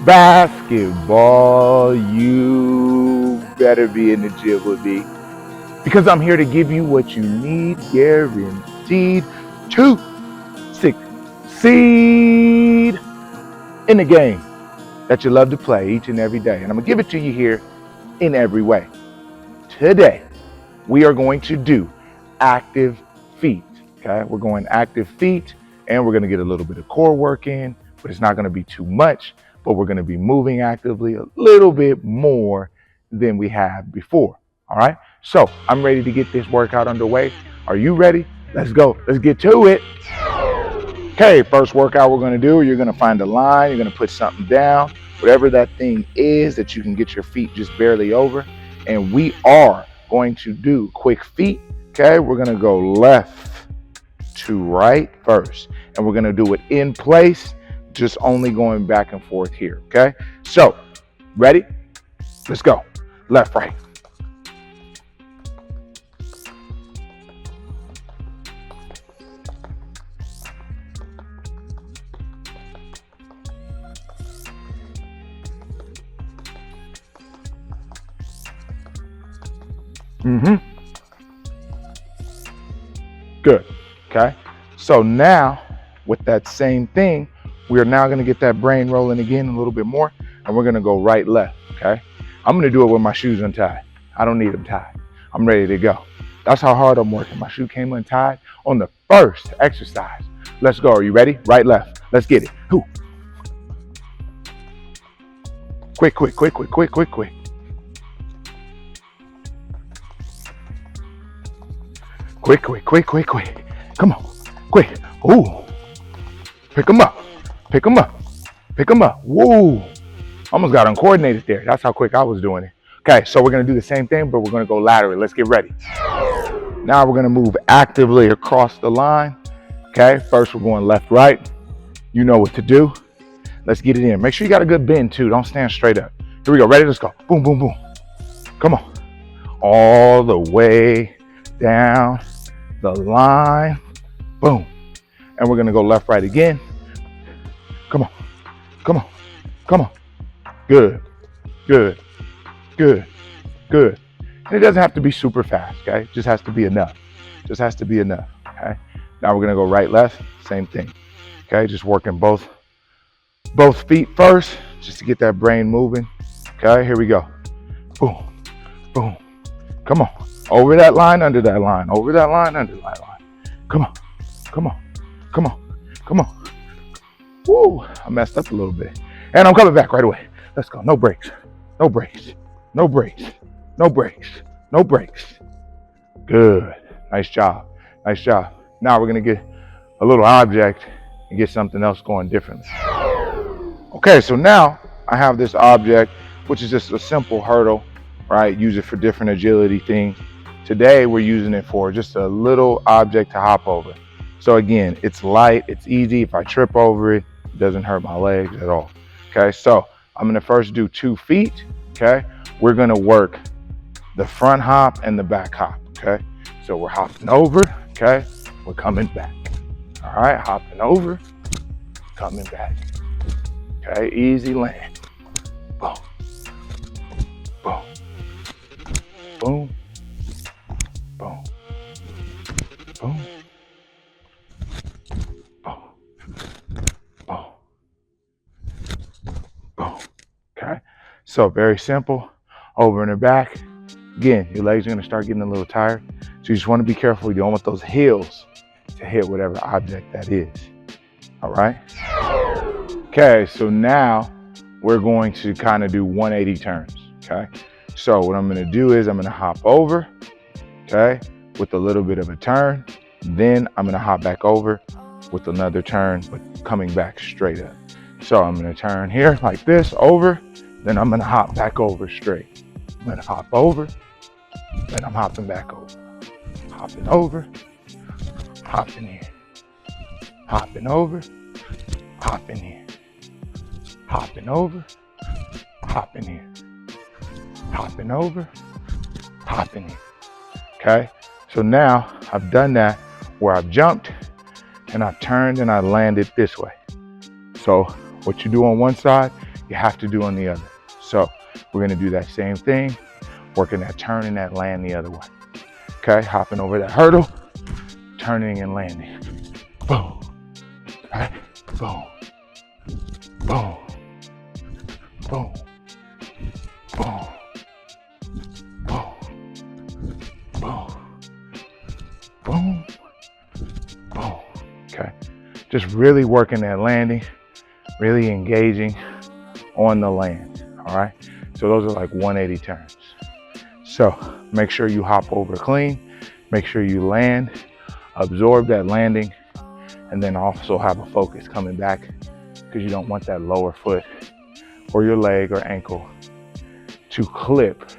Basketball, you better be in the gym with me because I'm here to give you what you need, guaranteed to succeed in the game that you love to play each and every day. And I'm going to give it to you here in every way. Today, we are going to do active feet. Okay, we're going active feet and we're going to get a little bit of core work in, but it's not going to be too much, but we're going to be moving actively a little bit more than we have before. All right, so I'm ready to get this workout underway. Are you ready? Let's go. Let's get to it. Okay, first workout we're going to do, you're going to find a line, you're going to put something down, whatever that thing is that you can get your feet just barely over. And we are going to do quick feet. Okay, we're going to go left to right first, and we're going to do it in place, just only going back and forth here. Okay, so ready? Let's go. Left, right. Good. Okay. So now with that same thing, we are now going to get that brain rolling again a little bit more, and we're going to go right, left. Okay. I'm going to do it with my shoes untied. I don't need them tied. I'm ready to go. That's how hard I'm working. My shoe came untied on the first exercise. Let's go. Are you ready? Right, left. Let's get it. Whoo. Quick, quick, quick, quick, quick, quick, quick. Quick, quick, quick, quick, quick. Come on, quick. Ooh. Pick them up. Pick them up. Pick them up. Woo. Almost got uncoordinated there. That's how quick I was doing it. Okay, so we're going to do the same thing, but we're going to go laterally. Let's get ready. Now we're going to move actively across the line. Okay, first we're going left, right. You know what to do. Let's get it in. Make sure you got a good bend too. Don't stand straight up. Here we go. Ready? Let's go. Boom, boom, boom. Come on. All the way down the line, boom. And we're gonna go left, right again. Come on, come on, come on. Good, good, good, good. And it doesn't have to be super fast, okay? It just has to be enough. Just has to be enough, okay? Now we're gonna go right, left, same thing, okay? Just working both feet first, just to get that brain moving, okay? Here we go. Boom, boom, come on. Over that line, under that line, over that line, under that line. Come on, come on, come on, come on. Woo, I messed up a little bit. And I'm coming back right away. Let's go, no breaks, no breaks, no breaks, no breaks, no breaks. Good, nice job, nice job. Now we're gonna get a little object and get something else going differently. Okay, so now I have this object, which is just a simple hurdle, right? Use it for different agility things. Today, we're using it for just a little object to hop over. So again, it's light, it's easy. If I trip over it, it doesn't hurt my legs at all. Okay, so I'm gonna first do 2 feet, okay? We're gonna work the front hop and the back hop, okay? So we're hopping over, okay? We're coming back. All right, hopping over, coming back. Okay, easy land. Boom, boom, boom. Boom, boom, boom, boom, boom. Okay, so very simple. Over and back. Again, your legs are going to start getting a little tired, so you just want to be careful. You don't want those heels to hit whatever object that is. All right. Okay, so now we're going to kind of do 180 turns. Okay, so what I'm going to do is I'm going to hop over. Okay, with a little bit of a turn. Then I'm gonna hop back over with another turn, but coming back straight up. So I'm gonna turn here like this, over, then I'm gonna hop back over straight. I'm gonna hop over, then I'm hopping back over. Hopping over, hopping in. Hopping over, hopping in. Hopping over, hopping in. Hopping over, hopping in. Okay, so now I've done that where I've jumped and I've turned and I landed this way. So what you do on one side, you have to do on the other. So we're gonna do that same thing, working that turn and that land the other way. Okay, hopping over that hurdle, turning and landing. Boom. Right? Boom. Boom. Boom. Boom. Boom. Boom. Boom. Boom. Okay. Just really working that landing, really engaging on the land. All right. So those are like 180 turns. So make sure you hop over clean, make sure you land, absorb that landing, and then also have a focus coming back because you don't want that lower foot or your leg or ankle to clip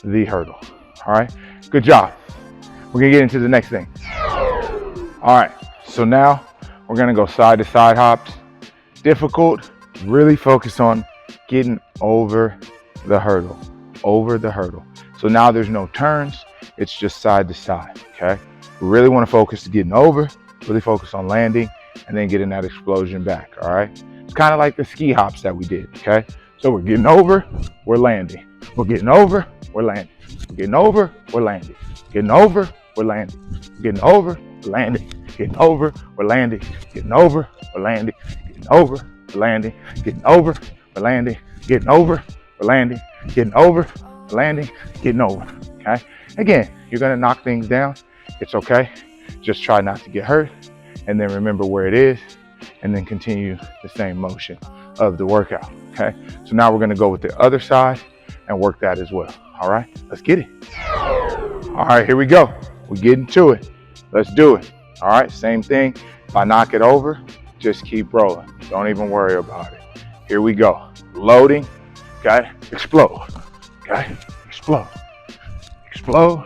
the hurdle. All right, good job. We're gonna get into the next thing. All right, so now we're gonna go side to side hops. Difficult, really focus on getting over the hurdle, So now there's no turns, it's just side to side, okay? We really wanna focus to getting over, really focus on landing, and then getting that explosion back, all right? It's kind of like the ski hops that we did, okay? So we're getting over, we're landing. We're getting over, we're landing. We're getting over, we're landing. Getting over, we're landing. Getting over, we're landing. Getting over, we're landing. Getting over, we're landing. Getting over, we're landing. Getting over, we're landing. Getting over, we're landing. Getting over, we're landing. Getting over, okay? Again, you're gonna knock things down. It's okay. Just try not to get hurt, and then remember where it is, and then continue the same motion of the workout, okay? So now we're gonna go with the other side and work that as well, all right? Let's get it. All right, here we go. We're getting to it. Let's do it, all right? Same thing. If I knock it over, just keep rolling. Don't even worry about it. Here we go. Loading, okay? Explode, okay? Explode, explode,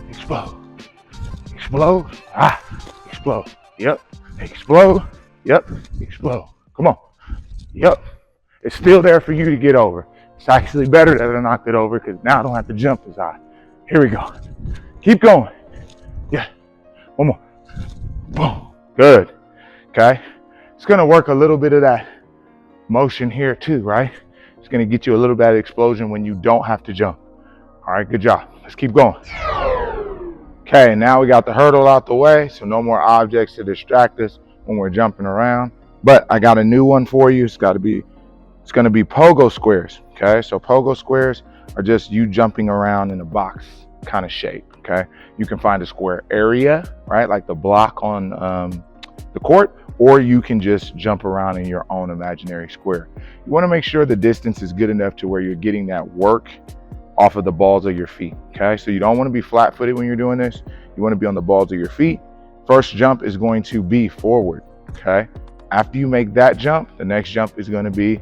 explode. Explode, explode, yep, explode, yep, explode. Come on, yep. It's still there for you to get over. It's actually better that I knocked it over because now I don't have to jump as high. Here we go. Keep going. Yeah, one more. Boom, good, okay. It's gonna work a little bit of that motion here too, right? It's gonna get you a little bit of explosion when you don't have to jump. All right, good job. Let's keep going. Okay, now we got the hurdle out the way, so no more objects to distract us when we're jumping around. But I got a new one for you. It's gonna be Pogo Squares. Okay, so Pogo Squares are just you jumping around in a box kind of shape. Okay, you can find a square area, right, like the block on the court, or you can just jump around in your own imaginary square. You want to make sure the distance is good enough to where you're getting that work off of the balls of your feet, okay? So you don't want to be flat-footed when you're doing this. You want to be on the balls of your feet. First jump is going to be forward, okay? After you make that jump, the next jump is going to be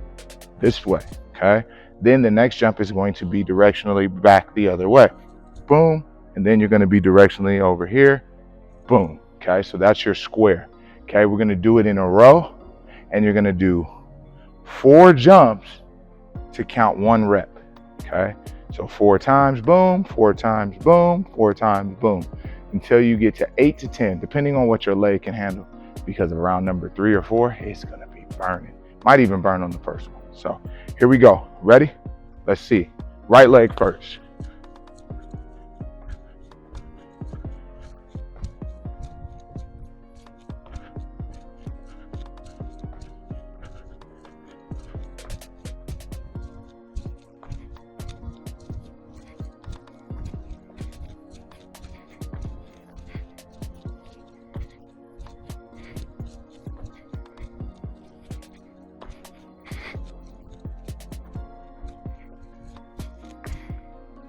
this way, okay? Then the next jump is going to be directionally back the other way. Boom, and then you're going to be directionally over here. Boom, okay? So that's your square, okay? We're going to do it in a row, and you're going to do 4 jumps to count 1 rep, okay? So 4 times boom, 4 times boom, 4 times boom, until you get to 8 to 10, depending on what your leg can handle, because around number 3 or 4, it's gonna be burning. Might even burn on the first one. So here we go. Ready? Let's see. Right leg first.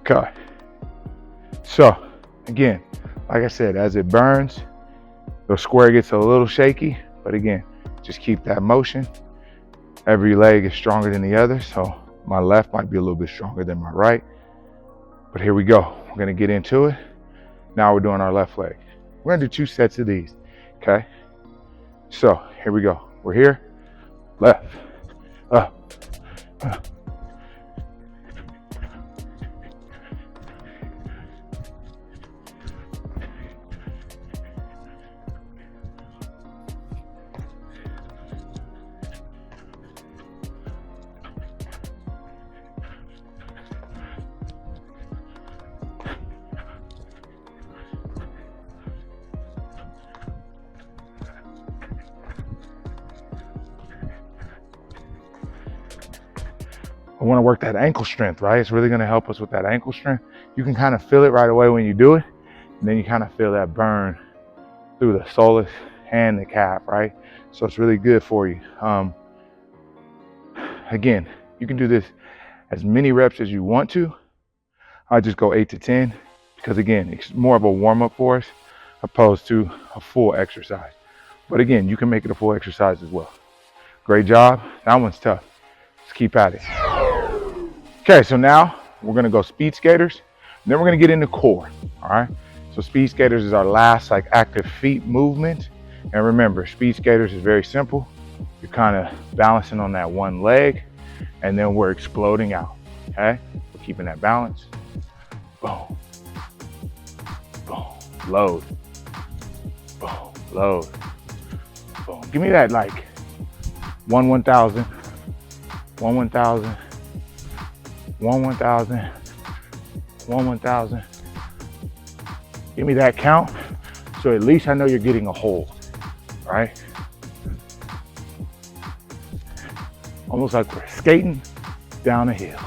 Okay, so again, like I said, as it burns, the square gets a little shaky, but again, just keep that motion. Every leg is stronger than the other, so my left might be a little bit stronger than my right, but here we go. We're gonna get into it. Now we're doing our left leg. We're gonna do 2 sets of these, okay? So here we go. We're here, left, up, up. I want to work that ankle strength, right? It's really going to help us with that ankle strength. You can kind of feel it right away when you do it, and then you kind of feel that burn through the soleus and the calf, right? So it's really good for you. Again, you can do this as many reps as you want to. I just go 8 to 10 because again, it's more of a warm up for us opposed to a full exercise. But again, you can make it a full exercise as well. Great job. That one's tough. Let's keep at it. Okay, so now we're gonna go speed skaters. And then we're gonna get into core, all right? So speed skaters is our last like active feet movement. And remember, speed skaters is very simple. You're kind of balancing on that one leg and then we're exploding out, okay? We're keeping that balance. Boom, boom, load, boom, load, boom. Give me that like 1,000, 1,000, 1,000, 1,000. Give me that count, so at least I know you're getting a hold, right? Almost like we're skating down a hill.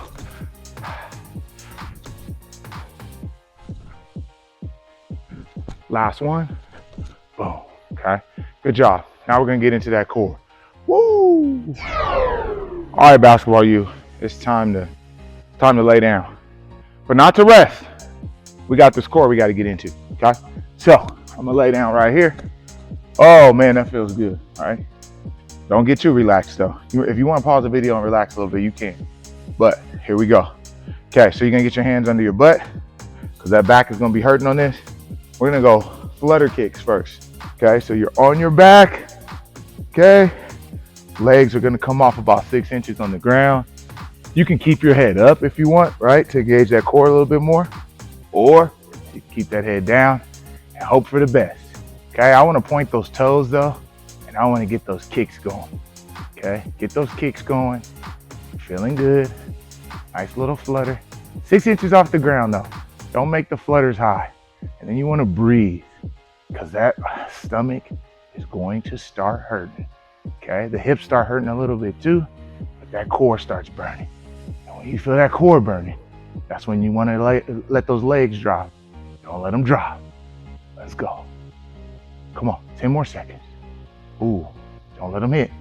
Last one, boom, okay? Good job. Now we're gonna get into that core. Woo! All right, basketball U, it's time to lay down, but not to rest. We got this core we gotta get into, okay? So, I'm gonna lay down right here. Oh man, that feels good, all right? Don't get too relaxed though. If you wanna pause the video and relax a little bit, you can. But here we go. Okay, so you're gonna get your hands under your butt because that back is gonna be hurting on this. We're gonna go flutter kicks first. Okay, so you're on your back. Okay, legs are gonna come off about 6 inches on the ground. You can keep your head up if you want, right, to engage that core a little bit more. Or you keep that head down and hope for the best. Okay, I wanna point those toes though, and I wanna get those kicks going. Okay, get those kicks going. Feeling good. Nice little flutter. 6 inches off the ground though. Don't make the flutters high. And then you wanna breathe because that stomach is going to start hurting. Okay, the hips start hurting a little bit too, but that core starts burning. And when you feel that core burning, that's when you wanna let those legs drop. Don't let them drop. Let's go. Come on, 10 more seconds. Ooh, don't let them hit.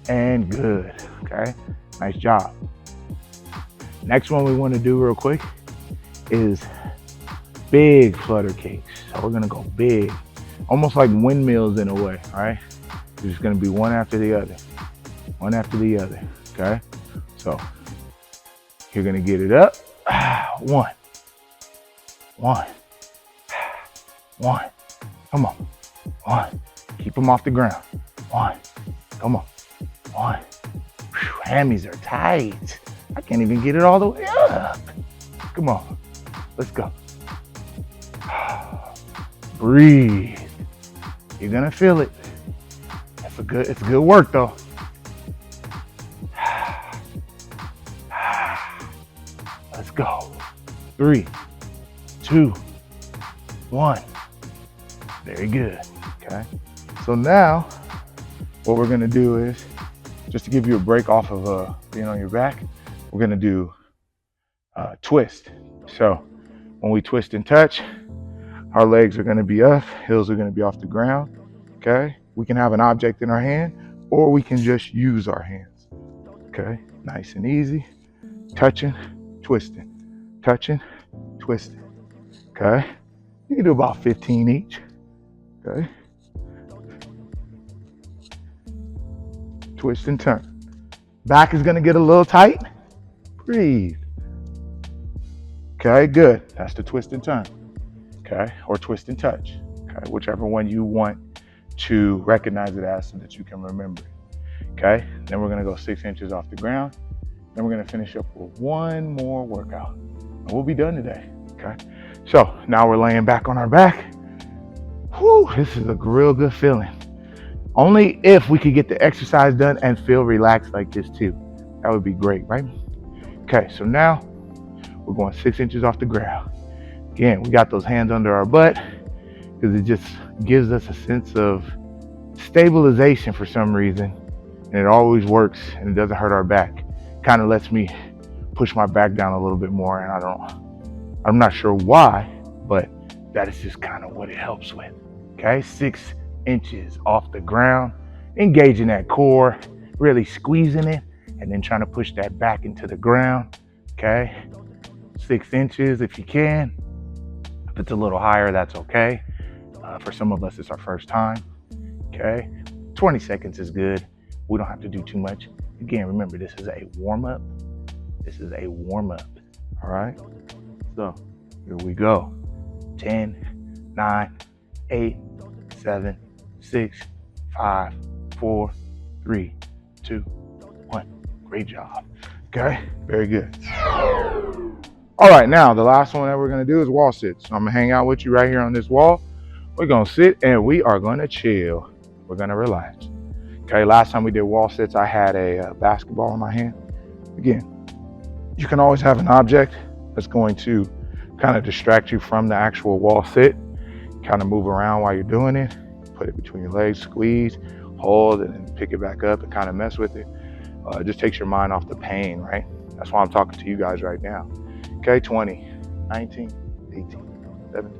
And good, okay? Nice job. Next one we wanna do real quick is big flutter kicks. So we're gonna go big, almost like windmills in a way, all right? It's just gonna be one after the other, one after the other, okay? So you're gonna get it up. One, one, come on, one. Keep them off the ground, one, come on, one. Whew, hammies are tight. I can't even get it all the way up. Come on, let's go. Breathe. You're gonna feel it. It's good work though. Let's go. 3, 2, 1. Very good, okay? So now, what we're gonna do is, just to give you a break off of being on your back, we're gonna do twist. So when we twist and touch, our legs are gonna be up, heels are gonna be off the ground, okay? We can have an object in our hand, or we can just use our hands, okay? Nice and easy, touching, twisting, touching, twisting, okay? You can do about 15 each, okay? Twist and turn. Back is gonna get a little tight, breathe. Okay, good, that's the twist and turn. Okay, or twist and touch, okay, whichever one you want to recognize it as so that you can remember it. Okay, then we're gonna go 6 inches off the ground. Then we're gonna finish up with one more workout. And we'll be done today, okay? So now we're laying back on our back. Whew, this is a real good feeling. Only if we could get the exercise done and feel relaxed like this too. That would be great, right? Okay, so now we're going 6 inches off the ground. Again, we got those hands under our butt because it just gives us a sense of stabilization for some reason and it always works, and it doesn't hurt our back. Kind of lets me push my back down a little bit more, and I'm not sure why, but that is just kind of what it helps with. Okay, 6 inches off the ground, engaging that core, really squeezing it, and then trying to push that back into the ground. Okay, 6 inches if you can. If it's a little higher, that's okay. For some of us, it's our first time. Okay, 20 seconds is good. We don't have to do too much. Again, remember, this is a warm-up. This is a warm-up, all right? So here we go. 10, 9, 8, 7, 6, 5, 4, 3, 2, 1. Great job. Okay, very good. All right, now the last one that we're gonna do is wall sit. So I'm gonna hang out with you right here on this wall. We're gonna sit and we are gonna chill. We're gonna relax. Okay, last time we did wall sits, I had a basketball in my hand. Again, you can always have an object that's going to kind of distract you from the actual wall sit. Kind of move around while you're doing it. Put it between your legs, squeeze, hold, and then pick it back up and kind of mess with it. It just takes your mind off the pain, right? That's why I'm talking to you guys right now. Okay, 20, 19, 18, 17.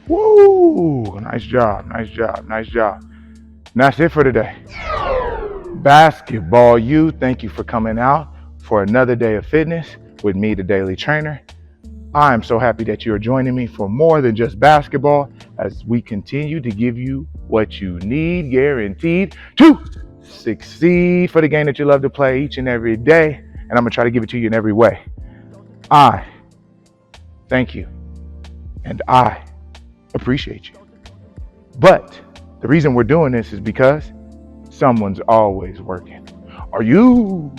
Woo! Nice job, nice job, nice job. And that's it for today. Basketball U, thank you for coming out for another day of fitness with me, the Daily Trainer. I am so happy that you are joining me for more than just basketball as we continue to give you what you need, guaranteed to succeed for the game that you love to play each and every day. And I'm going to try to give it to you in every way. I thank you, and I appreciate you. But the reason we're doing this is because someone's always working. Are you